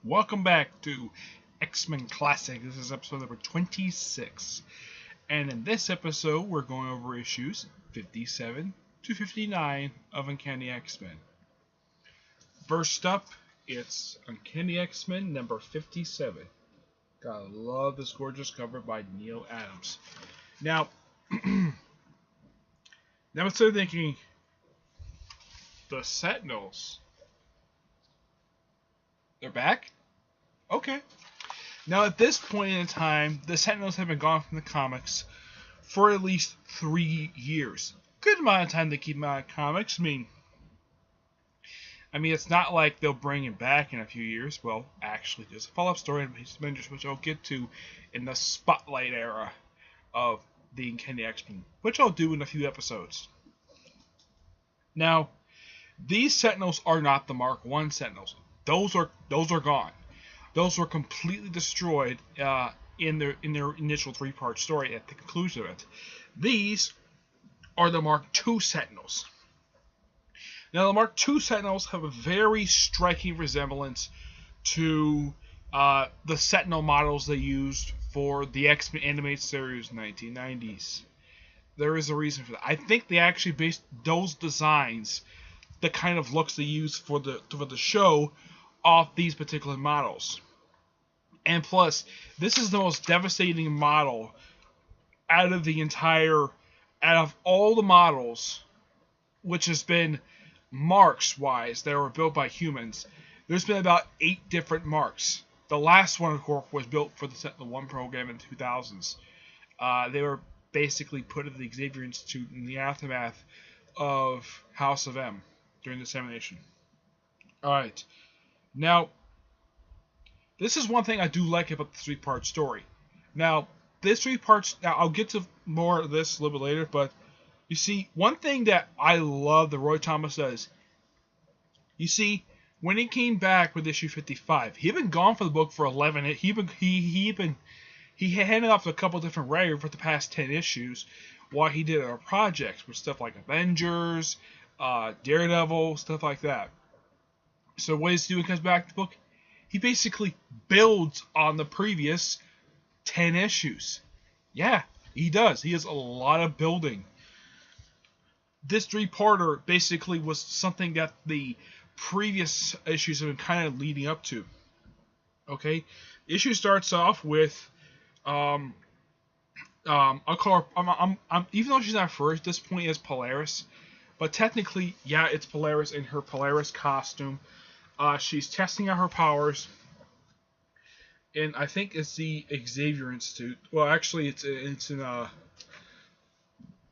Welcome back to X Men Classic. This is episode number 26. And in this episode, we're going over issues 57 to 59 of Uncanny X Men. First up, it's Uncanny X Men number 57. Gotta love this gorgeous cover by Neil Adams. Now, now instead of thinking, the Sentinels, they're back? Okay. Now, at this point in time, the Sentinels have been gone from the comics for at least 3 years. Good amount of time to keep them out of comics. I mean, it's not like they'll bring him back in a few years. Well, actually, there's a follow-up story in Avengers, which I'll get to in the Spotlight era of the Uncanny X Men, which I'll do in a few episodes. Now, these Sentinels are not the Mark I Sentinels. Those are gone. Those were completely destroyed in their initial 3-part story at the conclusion of it. These are the Mark II Sentinels. Now, the Mark II Sentinels have a very striking resemblance to the Sentinel models they used for the X-Men animated series in the 1990s. There is a reason for that. I think they actually based those designs, the kind of looks they used for the show, off these particular models. And plus, this is the most devastating model out of all the models, which has been marks wise that were built by humans. There's been about 8 different marks. The last one, of course, was built for the Sentinel-1 program in the 2000s. They were basically put in the Xavier Institute in the aftermath of House of M during the dissemination. Alright. Now, this is one thing I do like about the 3-part story. Now, this 3 parts, now I'll get to more of this a little bit later, but you see, one thing that I love that Roy Thomas does, you see, when he came back with issue 55, he'd been gone for the book for 11, he handed off a couple different writers for the past 10 issues while he did other projects with stuff like Avengers, Daredevil, stuff like that. So what he's doing comes back to the book, he basically builds on the previous 10 issues. Yeah, he does. He has a lot of building. This 3-parter basically was something that the previous issues have been kind of leading up to. Okay, the issue starts off with I'll call her, even though she's not first at this point as Polaris, but technically, yeah, it's Polaris in her Polaris costume. She's testing out her powers, and I think it's the Xavier Institute. Well, actually, it's in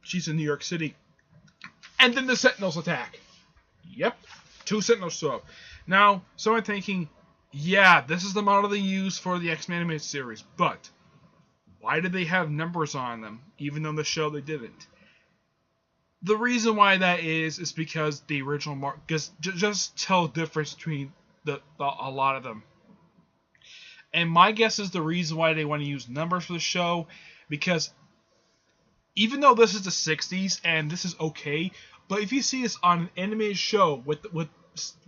she's in New York City, and then the Sentinels attack. Yep, 2 Sentinels show up. Now, so I'm thinking, yeah, this is the model they use for the X-Men animated series, but why did they have numbers on them, even though in the show they didn't? The reason why that is because the original mark, just tell the difference between a lot of them. And my guess is the reason why they want to use numbers for the show, because even though this is the 60s and this is okay, but if you see this on an animated show with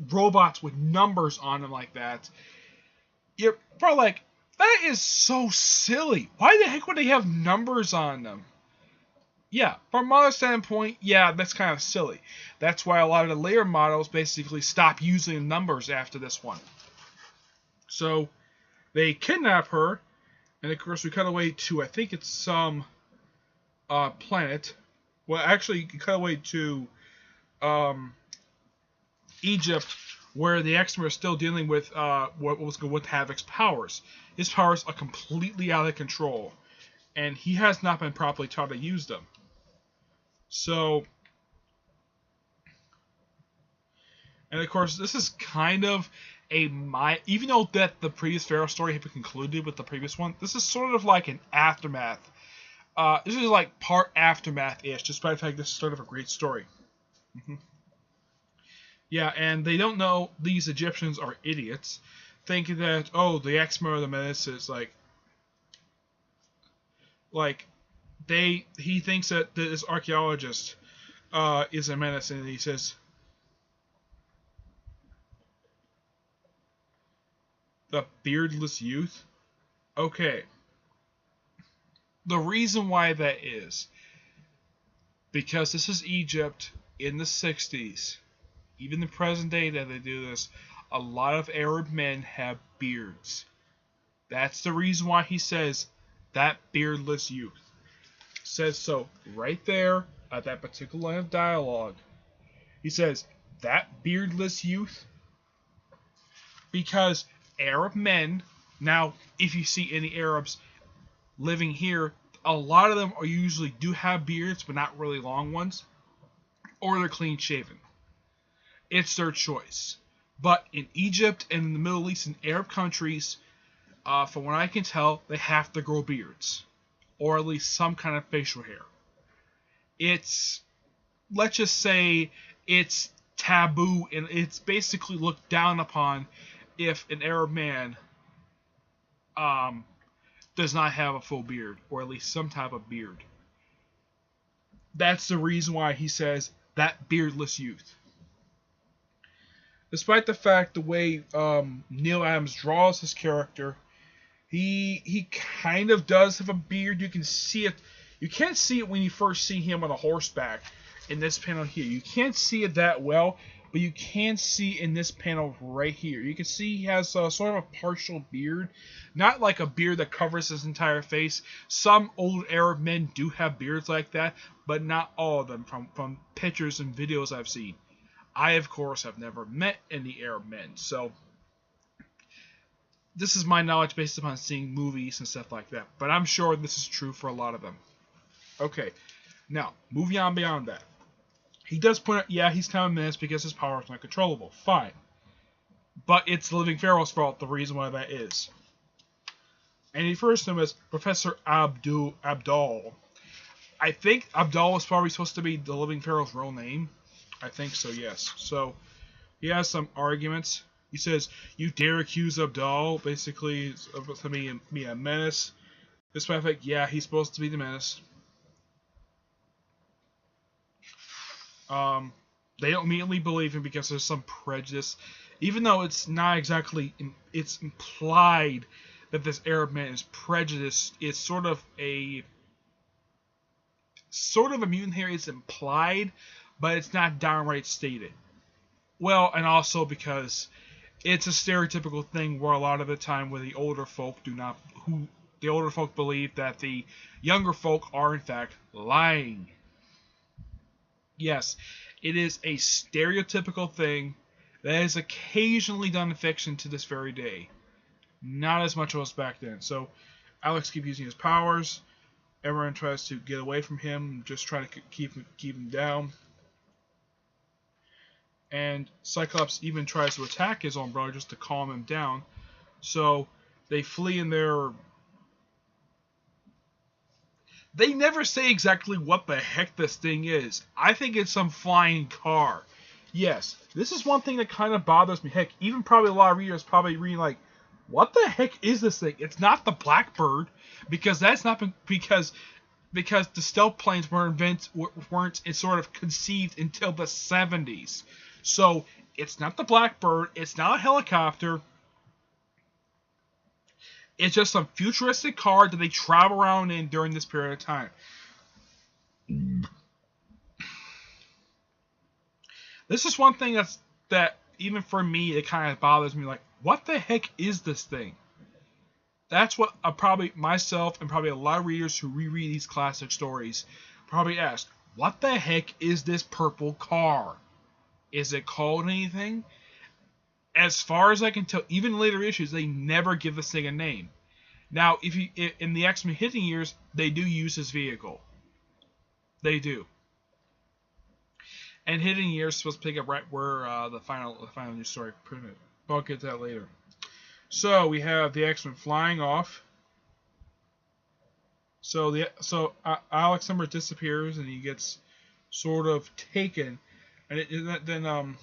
robots with numbers on them like that, you're probably like, that is so silly. Why the heck would they have numbers on them? Yeah, from another standpoint, yeah, that's kind of silly. That's why a lot of the later models basically stop using numbers after this one. So, they kidnap her, and of course we cut away to, I think it's some planet. Well, actually, you cut away to Egypt, where the X-Men are still dealing with with Havoc's powers. His powers are completely out of control, and he has not been properly taught to use them. So, and of course, this is kind of even though that the previous Pharaoh story had been concluded with the previous one, this is sort of like an aftermath. This is like part aftermath-ish, despite the fact this is sort of a great story. Yeah, and they don't know these Egyptians are idiots, thinking that, oh, the X-Men are the menaces, he thinks that this archaeologist is a menace, and he says, The beardless youth? Okay. The reason why that is because this is Egypt in the 60s. Even the present day that they do this, a lot of Arab men have beards. That's the reason why he says that beardless youth. Says so right there at that particular line of dialogue. He says that beardless youth because Arab men, now if you see any Arabs living here, a lot of them are usually do have beards, but not really long ones, or they're clean shaven. It's their choice. But in Egypt and in the Middle East and Arab countries, from what I can tell, they have to grow beards, or at least some kind of facial hair. It's, let's just say, it's taboo, and it's basically looked down upon if an Arab man does not have a full beard, or at least some type of beard. That's the reason why he says that beardless youth. Despite the fact the way Neil Adams draws his character, he kind of does have a beard. You can see it. You can't see it when you first see him on a horseback in this panel here. You can't see it that well, but you can see in this panel right here. You can see he has sort of a partial beard. Not like a beard that covers his entire face. Some old Arab men do have beards like that, but not all of them from pictures and videos I've seen. I, of course, have never met any Arab men, so this is my knowledge based upon seeing movies and stuff like that. But I'm sure this is true for a lot of them. Okay, now, moving on beyond that. He does point out, yeah, he's kind of menaced because his power is not controllable. Fine. But it's the Living Pharaoh's fault, the reason why that is. And he refers to him as Professor Abdal. I think Abdal is probably supposed to be the Living Pharaoh's real name. I think so, yes. So, he has some arguments. He says, you dare accuse Abdal, basically, of me a menace. Despite the fact, yeah, he's supposed to be the menace. They don't immediately believe him because there's some prejudice. Even though it's not exactly, it's implied that this Arab man is prejudiced. It's sort of a mutant here. It's implied, but it's not downright stated. Well, and also because it's a stereotypical thing where a lot of the time where the older folk believe that the younger folk are in fact lying. Yes, it is a stereotypical thing that is occasionally done in fiction to this very day. Not as much as back then. So Alex keeps using his powers. Everyone tries to get away from him, just try to keep him down. And Cyclops even tries to attack his own brother just to calm him down. So they flee in their... They never say exactly what the heck this thing is. I think it's some flying car. Yes, this is one thing that kind of bothers me. Heck, even probably a lot of readers probably reading like, what the heck is this thing? It's not the Blackbird, because that's not been, because the stealth planes weren't sort of conceived until the 70s. So it's not the Blackbird. It's not a helicopter. It's just some futuristic car that they travel around in during this period of time. This is one thing that even for me, it kind of bothers me. Like, what the heck is this thing? That's what probably myself and probably a lot of readers who reread these classic stories probably ask. What the heck is this purple car? Is it called anything? As far as I can tell, even later issues, they never give this thing a name. Now, in the X Men Hidden Years, they do use this vehicle. They do. And Hidden Years is supposed to pick up right where the final news story printed. But I'll get to that later. So we have the X Men flying off. So Alex Summers disappears and he gets sort of taken, and then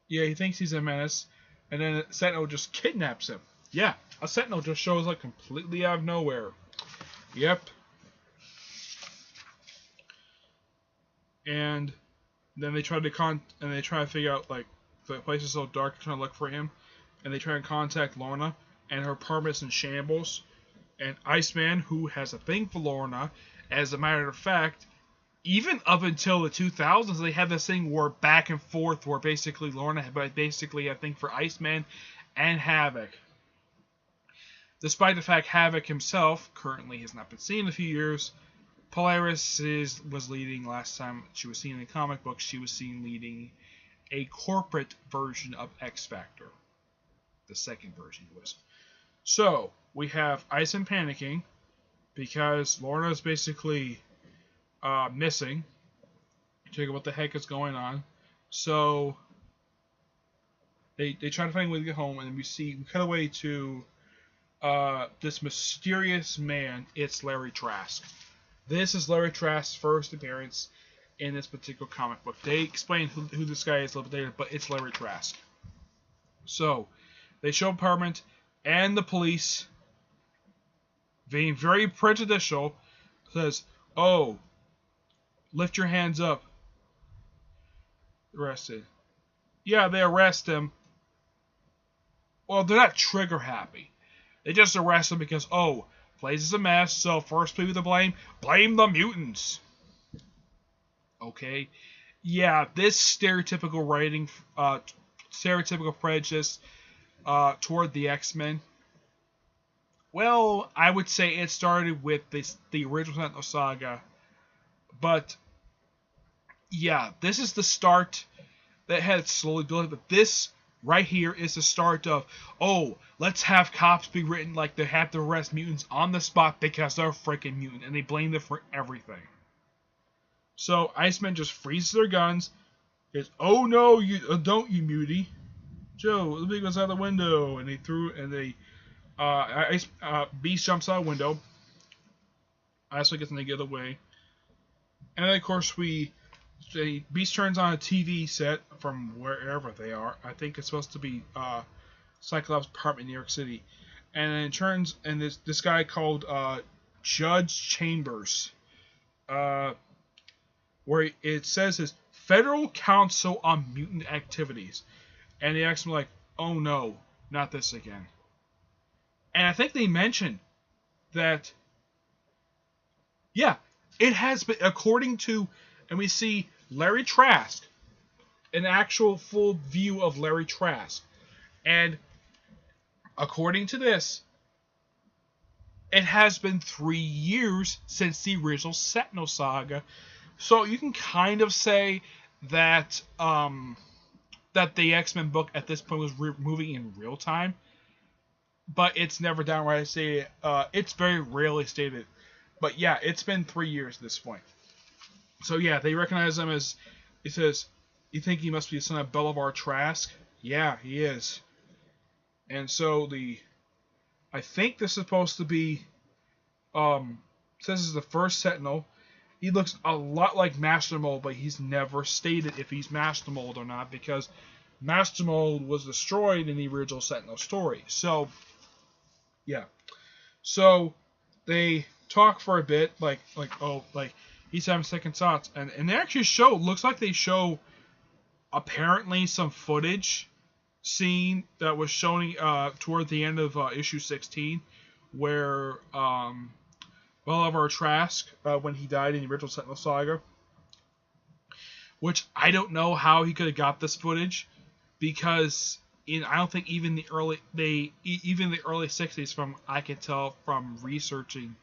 he thinks he's a menace, and then a Sentinel just kidnaps him. Yeah, a Sentinel just shows up completely out of nowhere. Yep. And then they try to figure out like the place is so dark, they're trying to look for him, and they try to contact Lorna, and her apartment's in shambles. And Iceman, who has a thing for Lorna, as a matter of fact, even up until the 2000s, they had this thing where back and forth, where basically Lorna had basically a thing for Iceman and Havoc. Despite the fact Havoc himself currently has not been seen in a few years, Polaris was leading last time she was seen in the comic book. She was seen leading a corporate version of X Factor. The second version was. So, we have Iceman panicking because Lorna is basically missing. Check out what the heck is going on. So, they try to find a way to get home, and we cut away to this mysterious man. It's Larry Trask. This is Larry Trask's first appearance in this particular comic book. They explain who this guy is a little bit later, but it's Larry Trask. So, they show apartment, and the police, being very prejudicial, says, "Oh, lift your hands up." Arrested. Yeah, they arrest him. Well, they're not trigger happy. They just arrest him because, oh, place is a mess, so first people to blame the mutants. Okay? Yeah, this stereotypical writing, stereotypical prejudice toward the X-Men, well, I would say it started with the original Sentinel Saga, but yeah, this is the start that had slowly built, but this right here is the start of, oh, let's have cops be written like they have to arrest mutants on the spot because they're freaking mutant, and they blame them for everything. So Iceman just freezes their guns. Is, oh no, you don't, you mutie. Joe, let me go outside the window, and Beast jumps out a window. Iceman gets in the other way, and then of course Beast turns on a TV set from wherever they are. I think it's supposed to be Cyclops' apartment in New York City. And then it turns, and this guy called Judge Chambers, where it says his Federal Council on Mutant Activities. And the X-Men are like, oh no, not this again. And I think they mentioned that, yeah, it has been, according to, and we see Larry Trask, an actual full view of Larry Trask. And according to this, it has been 3 years since the original Sentinel Saga. So you can kind of say that that the X-Men book at this point was moving in real time. But it's never downright stated. It's very rarely stated. But yeah, it's been 3 years at this point. So yeah, they recognize him as, he says, you think he must be the son of Bolivar Trask? Yeah, he is. And so I think this is supposed to be, says this is the first Sentinel. He looks a lot like Master Mold, but he's never stated if he's Master Mold or not, because Master Mold was destroyed in the original Sentinel story. So, yeah. So, they talk for a bit, like he's having second thoughts, and they actually looks like they show apparently some footage scene that was shown toward the end of issue 16, where Bolivar Trask, when he died in the original Sentinel Saga, which I don't know how he could have got this footage, because I don't think even the early 60s, from I can tell from researching,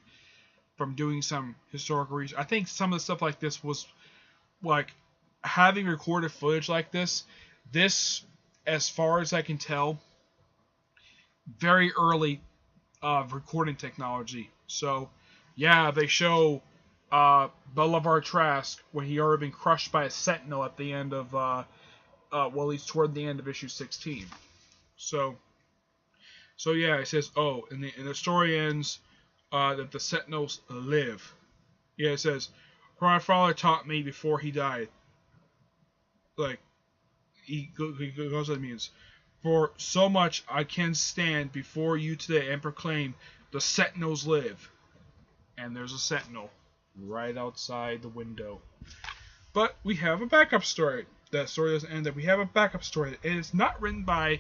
from doing some historical research, I think some of the stuff like this was like having recorded footage like this, as far as I can tell, very early recording technology. So yeah, they show Bolivar Trask when he already been crushed by a Sentinel at the end of he's toward the end of issue 16. So yeah, it says, oh, and the story ends that the Sentinels live. Yeah, it says, my father taught me before he died. Like, he goes on, means, for so much I can stand before you today and proclaim the Sentinels live. And there's a Sentinel right outside the window. But we have a backup story that story doesn't end there. We have a backup story. It is not written by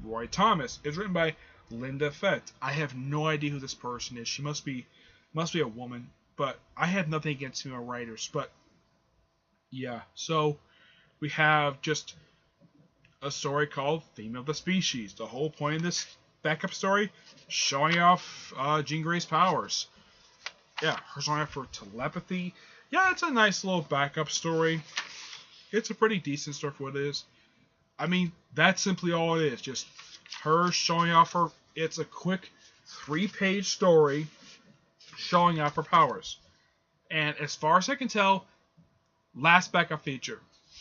Roy Thomas. It's written by Linda Fett. I have no idea who this person is. She must be a woman. But I have nothing against female writers. But yeah, so we have just a story called Theme of the Species. The whole point of this backup story, showing off Jean Grey's powers. Yeah, her showing off for telepathy. Yeah, it's a nice little backup story. It's a pretty decent story for what it is. I mean, that's simply all it is. Just her showing off her... It's a quick 3-page story showing off her powers. And as far as I can tell, last backup feature.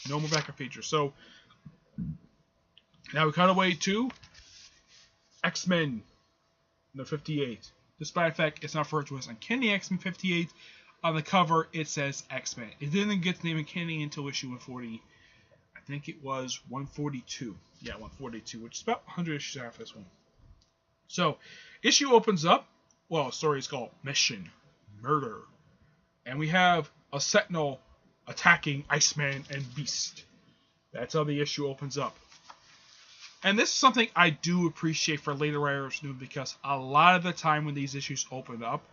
No more backup features. So, now we cut away to X Men no 58. Despite the fact it's not referred to as Uncanny X Men 58, on the cover it says X Men. It didn't get the name Uncanny until issue 140. I think it was 142. Yeah, 142, which is about 100 issues after this one. So, issue opens up. Well, the story is called Mission Murder. And we have a Sentinel attacking Iceman and Beast. That's how the issue opens up. And this is something I do appreciate for later writers to do, because a lot of the time when these issues open up,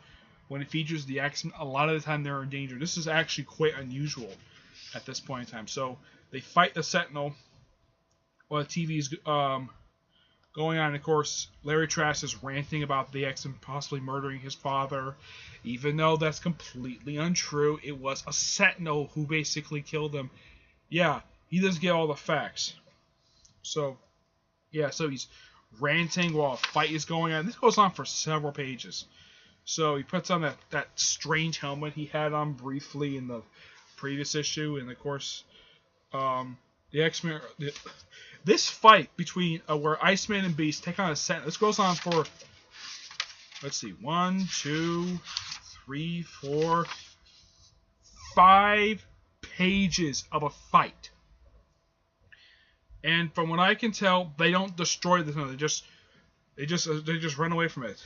when it features the X-Men, a lot of the time they're in danger. This is actually quite unusual at this point in time. So they fight the Sentinel while the TV is going on. Of course, Larry Trask is ranting about the X-Men possibly murdering his father, even though that's completely untrue. It was a Sentinel who basically killed him. Yeah, he doesn't get all the facts. So, yeah, so he's ranting while a fight is going on. This goes on for several pages. So he puts on that strange helmet he had on briefly in the previous issue, and of course, the X-Men... This fight between where Iceman and Beast take on a Sentinel. This goes on for, let's see, 1, 2, 3, 4, 5 pages of a fight. And from what I can tell, they don't destroy the Sentinel. They just run away from it.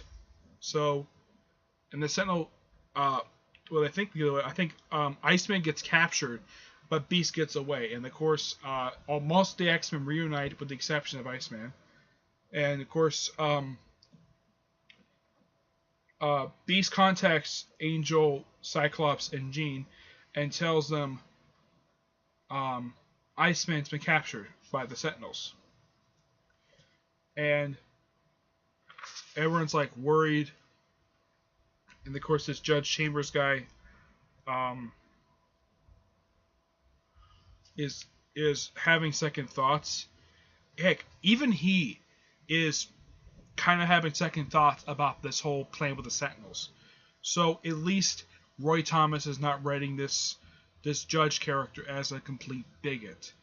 So, and the Sentinel, well, I think Iceman gets captured, but Beast gets away. And of course, most of the X-Men reunite with the exception of Iceman. And of course, Beast contacts Angel, Cyclops, and Jean and tells them Iceman's been captured by the Sentinels. And everyone's like worried. And of course, this Judge Chambers guy is having second thoughts. Heck, even he is kind of having second thoughts about this whole plan with the Sentinels. So at least Roy Thomas is not writing this Judge character as a complete bigot.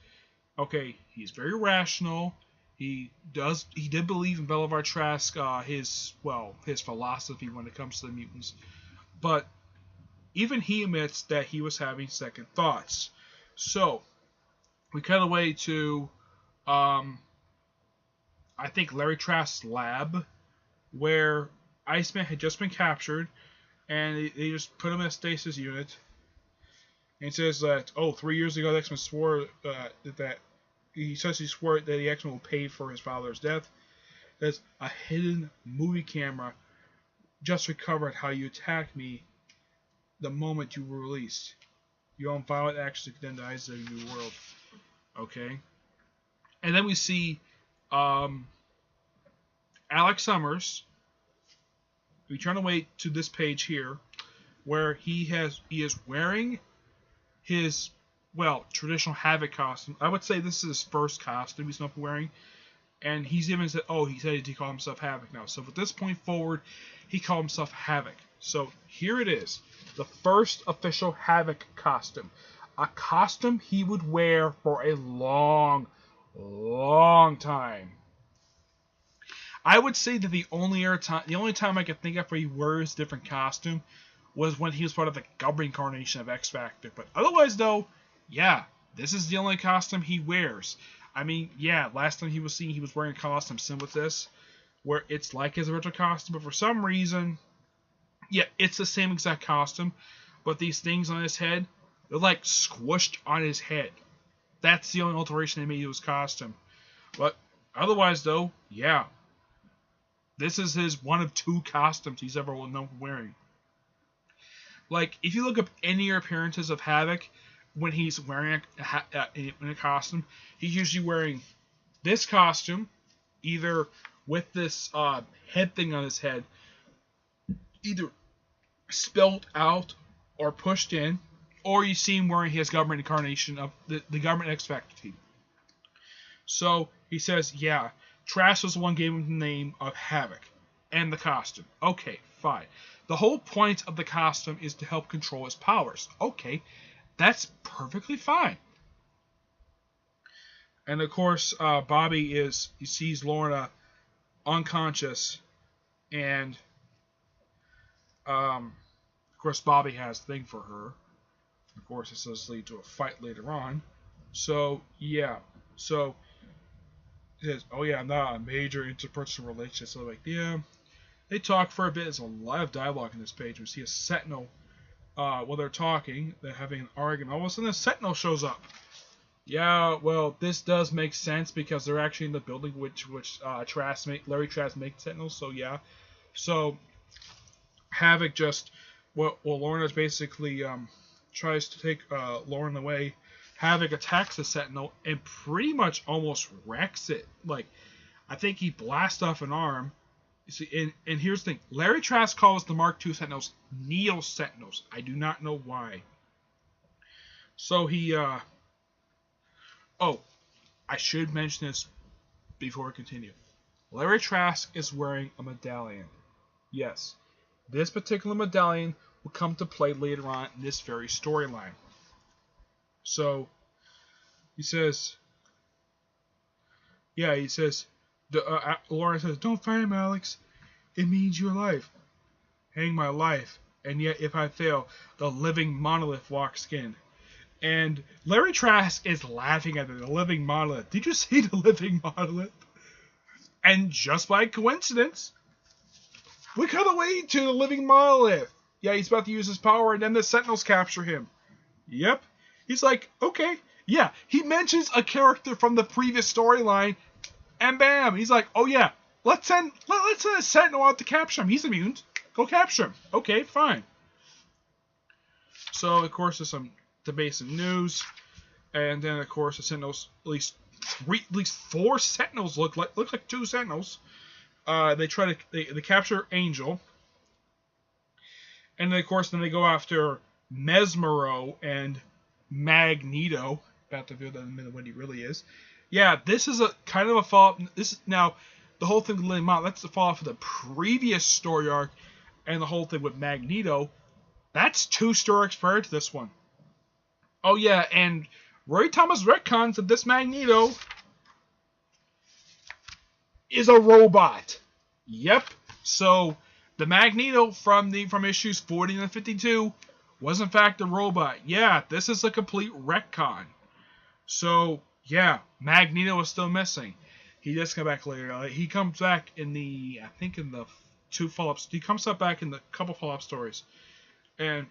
Okay, he's very rational. He did believe in Bolivar Trask, his philosophy when it comes to the mutants. But even he admits that he was having second thoughts. So we cut away to I think Larry Trask's lab, where Iceman had just been captured, and they just put him in a stasis unit. And it says that 3 years ago the X-Men swore that he swore that the X-Men will pay for his father's death. There's a hidden movie camera just recovered how you attacked me the moment you were released. Your own violent actions to condemn the eyes of the new world. Okay. And then we see Alex Summers. We turn away to this page here, where he is wearing his traditional Havoc costume. I would say this is his first costume he's not wearing, and he's even said, he said he called himself Havoc now. So from this point forward, he called himself Havoc. So here it is, the first official Havoc costume, a costume he would wear for a long, long time. I would say that the only time I could think of where he wears a different costume was when he was part of the Gubbring incarnation of X Factor. But otherwise, though, yeah, this is the only costume he wears. I mean, yeah, last time he was seen, he was wearing a costume similar to this, where it's like his original costume, but for some reason, yeah, it's the same exact costume, but these things on his head, they're like squished on his head. That's the only alteration they made to his costume. But otherwise, though, yeah. This is his one of 2 costumes he's ever known for wearing. Like, if you look up any appearances of Havoc, when he's wearing a costume, he's usually wearing this costume, either with this head thing on his head, either spelled out or pushed in, or you see him wearing his government incarnation of the government X Factor team. So he says, yeah, Trask was the one who gave him the name of Havoc and the costume. Okay, fine. The whole point of the costume is to help control his powers. Okay, that's perfectly fine. And of course, Bobby he sees Lorna unconscious, and of course Bobby has a thing for her. Of course, this does lead to a fight later on. So yeah, so it says, oh yeah, not a major interpersonal relationship. So like, yeah, they talk for a bit. There's a lot of dialogue in this page. We see a Sentinel. While they're talking, they're having an argument. All of a sudden, a Sentinel shows up. Yeah, well, this does make sense because they're actually in the building which Larry Trask makes Sentinels. So yeah, so Havoc just Lorna basically tries to take Lauren away. Havoc attacks the Sentinel and pretty much almost wrecks it. Like, I think he blasts off an arm. You see, and here's the thing. Larry Trask calls the Mark II Sentinels Neo Sentinels. I do not know why. So he, oh, I should mention this before we continue. Larry Trask is wearing a medallion. Yes, this particular medallion will come to play later on in this very storyline. So, he says, Lauren says, don't fight him, Alex. It means your life. Hang my life. And yet, if I fail, the living monolith walks in. And Larry Trask is laughing at the living monolith. Did you see the living monolith? And just by coincidence, we cut away to the living monolith. Yeah, he's about to use his power, and then the Sentinels capture him. Yep. He's like, okay. Yeah, he mentions a character from the previous storyline, and bam, he's like, oh yeah, let's send a Sentinel out to capture him. He's immune. Go capture him. Okay, fine. So, of course, there's some basic news, and then, of course, the Sentinels, at least 4 Sentinels look like 2 Sentinels. They capture Angel, and then, of course, they go after Mesmero and Magneto. About to reveal that in a minute what he really is. Yeah, this is a kind of a follow-up. Now, the whole thing with Lily Mott, that's the follow-up of the previous story arc, and the whole thing with Magneto. That's 2 story arcs prior to this one. Oh yeah, and Roy Thomas retcons that this Magneto is a robot. Yep. So the Magneto from issues 40 and 52 was in fact a robot. Yeah, this is a complete retcon. So yeah, Magneto is still missing. He does come back later. He comes back in the 2 follow-ups. He comes back in the couple follow-up stories, and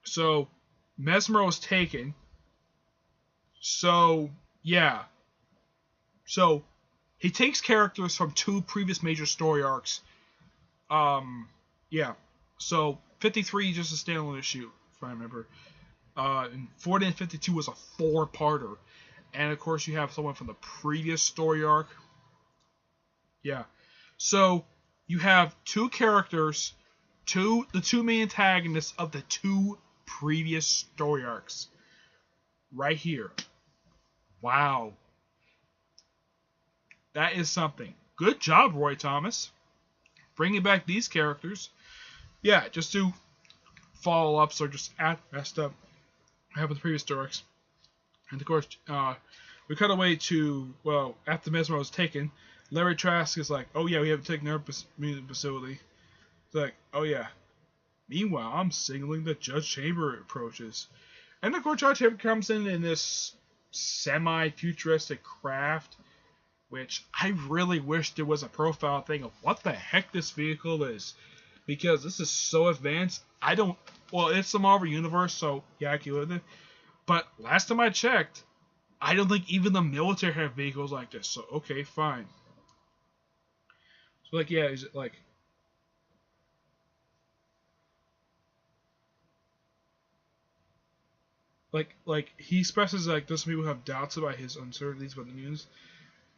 so Mesmero is taken. So yeah, so he takes characters from 2 previous major story arcs. Yeah. So 53 is just a standalone issue, if I remember. And 40 and 52 was a 4-parter. And of course you have someone from the previous story arc. Yeah. So you have 2 characters, the 2 main antagonists of the 2 previous story arcs. Right here. Wow. That is something. Good job, Roy Thomas. Bringing back these characters. Yeah, just do follow-ups or just messed up. Have with the previous story arcs. And of course, we cut away to, well, after Mesmero was taken, Larry Trask is like, oh yeah, we haven't taken our facility. It's like, oh yeah. Meanwhile, I'm signaling that Judge Chamber approaches. And of course, Judge Chamber comes in this semi-futuristic craft, which I really wish there was a profile thing of what the heck this vehicle is. Because this is so advanced, well, it's the Marvel Universe, so yeah, I can live with it. But last time I checked, I don't think even the military have vehicles like this. So okay, fine. So like, yeah, is it like he expresses like those people have doubts about his uncertainties about the mutants,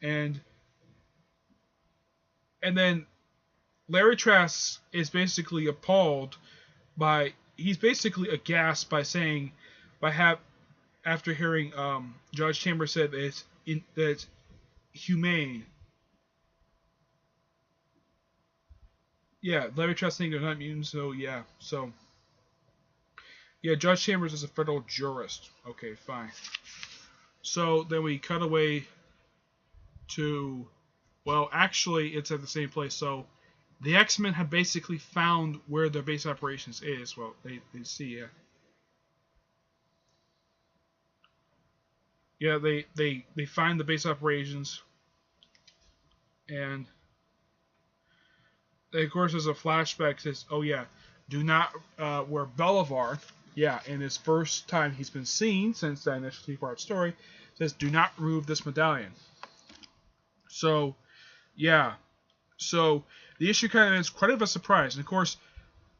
and then Larry Trask is basically appalled by he's basically aghast by saying by have after hearing Judge Chambers said that it's humane. Yeah, Larry Trask thinks they're not mutants, so yeah, Judge Chambers is a federal jurist. Okay, fine. So then we cut away to, well, actually, it's at the same place. So the X Men have basically found where their base operations is. Well, they see, yeah. Yeah, they find the base operations, and of course, there's a flashback that says, oh yeah, do not, where Bolivar, yeah, in his first time he's been seen since that initial three-part story, says, do not remove this medallion. So, yeah. So, the issue kind of is quite of a surprise. And of course,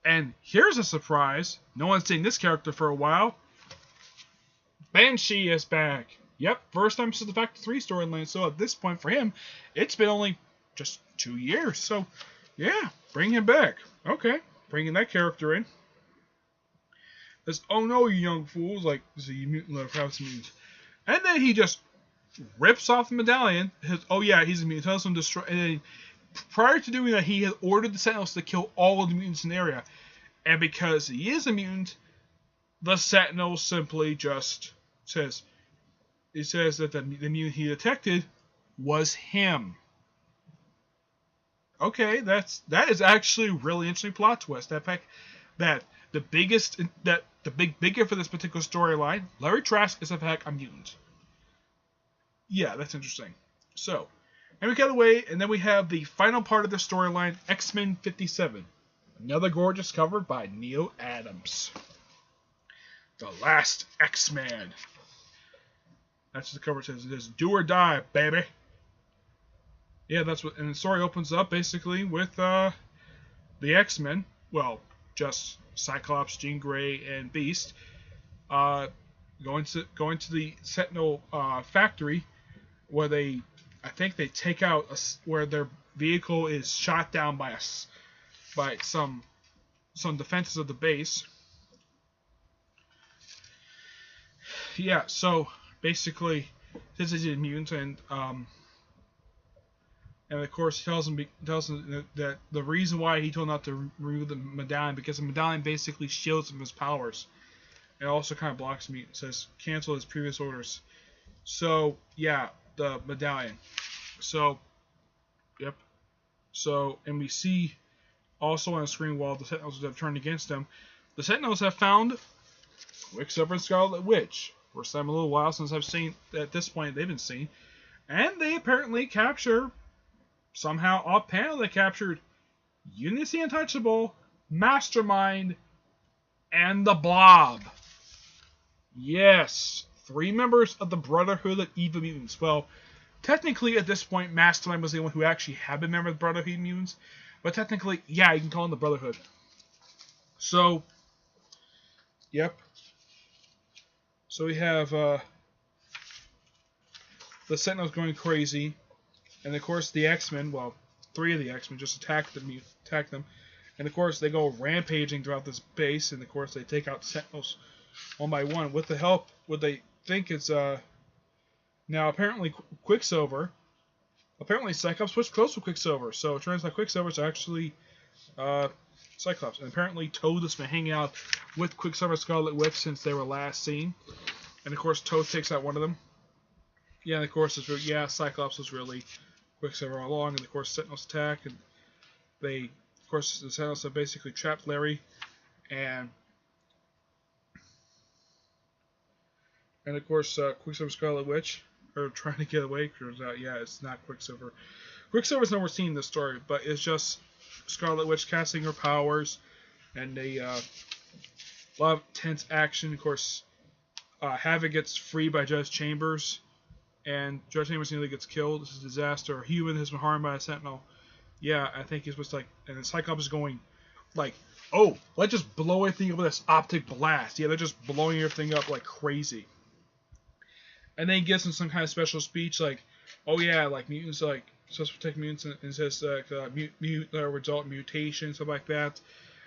and here's a surprise. No one's seen this character for a while. Banshee is back. Yep, first time since the Factor 3 storyline. So at this point for him, it's been only just 2 years. So, yeah, bring him back. Okay, bringing that character in. Says, oh no, you young fools. Like, this is a mutant of House Mutants. And then he just rips off the medallion. Says, oh yeah, he's a mutant. Tells him to destroy. And then, prior to doing that, he had ordered the Sentinels to kill all of the mutants in the area. And because he is a mutant, the Sentinels simply just says, it says that the mutant he detected was him. Okay, that is actually a really interesting plot twist. That the big bigger for this particular storyline, Larry Trask is in fact a mutant. Yeah, that's interesting. So, and we cut away, and then we have the final part of the storyline, X-Men 57. Another gorgeous cover by Neil Adams. The Last X-Man. That's what the cover says. It is do or die, baby. Yeah, that's what. And the story opens up basically with the X-Men. Well, just Cyclops, Jean Grey, and Beast. Going to the Sentinel factory, where I think they take out where their vehicle is shot down by some defenses of the base. Yeah, so basically, this is a mutant, and of course he tells him that the reason why he told him not to remove the medallion because the medallion basically shields him his powers. It also kind of blocks him. It says cancel his previous orders. So yeah, the medallion. So, yep. So, and we see also on the screen while the Sentinels have turned against them, the Sentinels have found Quicksilver and Scarlet Witch. First time in a little while since I've seen, at this point they've been seen. And they apparently capture, somehow off panel they captured Unity Untouchable, Mastermind, and the Blob. Yes, 3 members of the Brotherhood of Evil Mutants. Well, technically at this point Mastermind was the one who actually had been a member of the Brotherhood of Mutants. But technically, yeah, you can call him the Brotherhood. So, yep. So we have the Sentinels going crazy, and of course the X-Men, well, 3 of the X-Men just attack them, and of course they go rampaging throughout this base, and of course they take out the Sentinels one by one with the help, what they think is, now apparently Quicksilver, apparently Cyclops switched close with Quicksilver, so it turns out Quicksilver is actually Cyclops, and apparently Toad has been hanging out with Quicksilver Scarlet Witch since they were last seen. And of course, Toad takes out one of them. Yeah, and of course, Cyclops was really Quicksilver all along. And of course, Sentinels attack, and the Sentinels have basically trapped Larry, and of course, Quicksilver Scarlet Witch are trying to get away. Turns out, yeah, it's not Quicksilver. Quicksilver's nowhere seen in this story, but it's just Scarlet Witch casting her powers, and a lot of tense action. Of course, Havoc gets freed by Judge Chambers, and Judge Amos nearly gets killed. This is a disaster. A human has been harmed by a Sentinel. Yeah, I think it's just like, and the Cyclops is going, like, oh, let's just blow everything up with this optic blast. Yeah, they're just blowing everything up like crazy. And then he gives him some kind of special speech, like, oh yeah, like mutants, like supposed to protect mutants, and says like result mutation, stuff like that.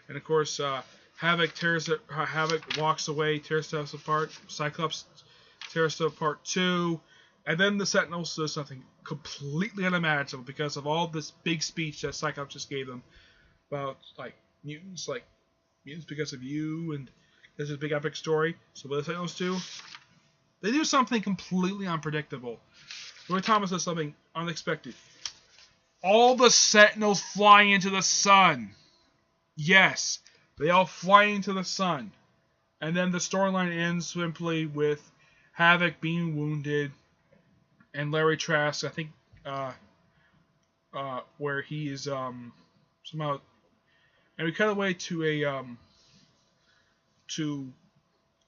And of course, Havoc walks away, tears stuff apart. Cyclops tears stuff apart too. And then the Sentinels does something completely unimaginable because of all this big speech that Cyclops just gave them about mutants because of you, and there's this big epic story. So what the Sentinels do? They do something completely unpredictable. Roy Thomas does something unexpected. All the Sentinels fly into the sun. Yes, they all fly into the sun. And then the storyline ends simply with Havoc being wounded and Larry Trask, I think, where he is somehow, and we cut away to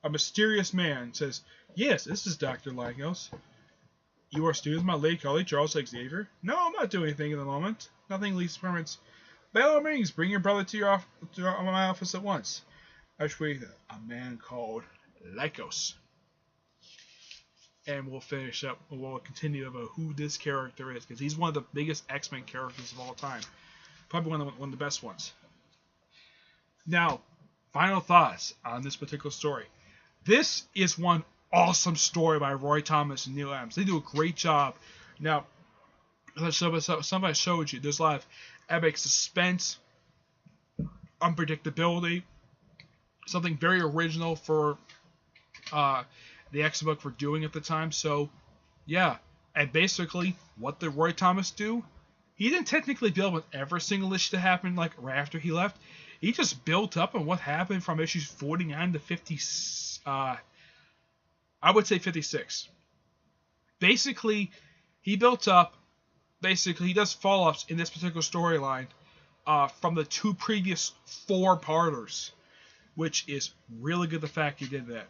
a mysterious man says, "Yes, this is Dr. Lagos. You are students, my late colleague Charles Xavier." "No, I'm not doing anything at the moment. Nothing leads to permanence." "By all means, bring your brother to my office at once. I wish we a man called Lagos." And we'll finish up. We'll continue about who this character is, because he's one of the biggest X-Men characters of all time. Probably one of the best ones. Now, final thoughts on this particular story. This is one awesome story by Roy Thomas and Neil Adams. They do a great job. Now, somebody showed you, there's a lot of epic suspense, unpredictability, something very original for the X-Men book for doing at the time. So, yeah. And basically, what did Roy Thomas do? He didn't technically build with every single issue that happened like right after he left. He just built up on what happened from issues 49 to 50. I would say 56. Basically, he built up. Basically, he does follow-ups in this particular storyline from the two previous four-parters, which is really good. The fact he did that.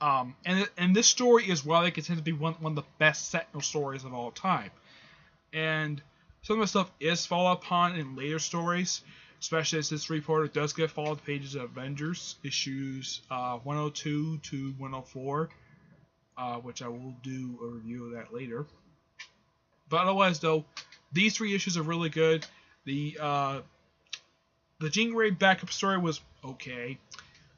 And this story is widely considered to be one of the best Sentinel stories of all time. And some of the stuff is followed upon in later stories, especially as this reporter does get followed pages of Avengers, issues 102 to 104, which I will do a review of that later. But otherwise, though, these three issues are really good. The Jean Grey backup story was okay.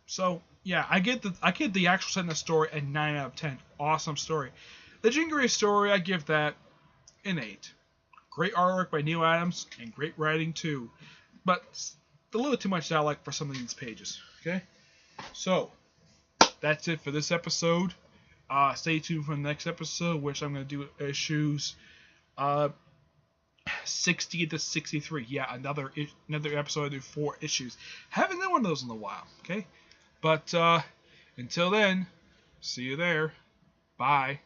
So, yeah, I get the actual Sentinel story a 9 out of 10. Awesome story. The Jean Grey story, I give that an 8. Great artwork by Neil Adams, and great writing too. But a little too much dialogue for some of these pages. Okay? So, that's it for this episode. Stay tuned for the next episode, which I'm going to do issues 60 to 63. Yeah, another episode. I do 4 issues. Haven't done one of those in a while. Okay? But until then, see you there. Bye.